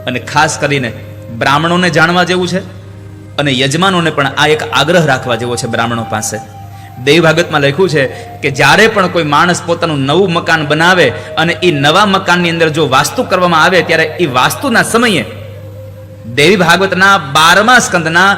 અને ખાસ કરીને બ્રાહ્મણોને જાણવા જેવું છે અને યજમાનોને પણ આ એક આગ્રહ રાખવા જેવો છે બ્રાહ્મણો પાસે. દેવી ભાગવતમાં લખ્યું છે કે જ્યારે પણ કોઈ માણસ પોતાનું નવું મકાન બનાવે અને એ નવા મકાનની અંદર જો વાસ્તુ કરવામાં આવે ત્યારે એ વાસ્તુના સમયે દેવી ભાગવતના 12મા સ્કંદના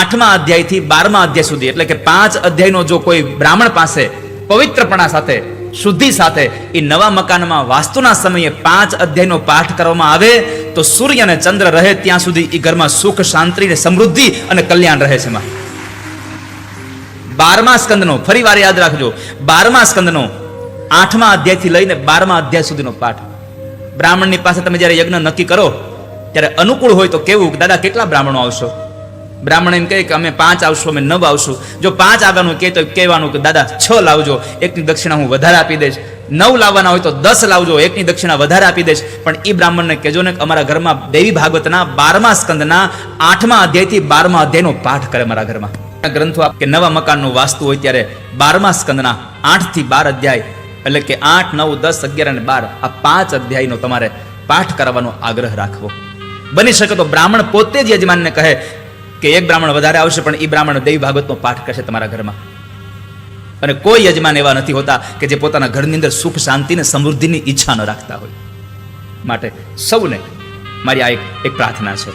8મા અધ્યાયથી 12મા અધ્યાય સુધી એટલે કે 5 અધ્યાયનો જો કોઈ બ્રાહ્મણ પાસે પવિત્રપણા સાથે શુદ્ધિ સાથે એ નવા મકાનમાં વાસ્તુના સમયે 5 અધ્યાયનો પાઠ કરવામાં આવે તો સૂર્ય અને ચંદ્ર રહે ત્યાં સુધી એ ઘરમાં સુખ, શાંતિ અને સમૃદ્ધિ અને કલ્યાણ રહે છે. 12મા સ્કંદનો ફરી વાર યાદ રાખજો, 12મા સ્કંદનો 8મા અધ્યાયથી લઈને 12મા અધ્યાય સુધીનો પાઠ. બ્રાહ્મણની પાસે તમે જ્યારે યજ્ઞ નક્કી કરો ત્યારે અનુકૂળ હોય તો કેવું કે દાદા કેટલા બ્રાહ્મણો આવશો? બ્રાહ્મણ એમ કહે કે અમે 5 આવશું, અમે 9 આવશું. જો 5 આવવાનું કહે તો કહેવાનું કે દાદા 6 લાવજો, એકની દક્ષિણા હું વધારે આપી દઈશ. 9 લાવવાના હોય તો 10 લાવજો, એકની દક્ષિણા વધારે આપી દઈશ. પણ એ બ્રાહ્મણને કહેજો ને કે અમારા ઘરમાં દેવી ભાગવતના 12મા સ્કંદના 8મા અધ્યાયથી 12મા અધ્યાયનો પાઠ કરે મારા ઘરમાં. ગ્રંથો કે નવા મકાનનું વાસ્તુ હોય ત્યારે 12મા સ્કંદના 8 થી 12 અધ્યાય એટલે કે 8, 9, 10, 11 અને 12 આ 5 અધ્યાયનો તમારે પાઠ કરવાનો આગ્રહ રાખવો. બની શકે તો બ્રાહ્મણ પોતે જ યજમાનને કહે કે એક બ્રાહ્મણ વધારે આવશે પણ એ બ્રાહ્મણ દેવી ભાગવતનો પાઠ કરશે તમારા ઘરમાં. અને કોઈ યજમાન એવા નથી હોતા કે જે પોતાના ઘરની અંદર સુખ, શાંતિ અને સમૃદ્ધિની ઈચ્છા ન રાખતા હોય. માટે સૌને મારી આ એક પ્રાર્થના છે.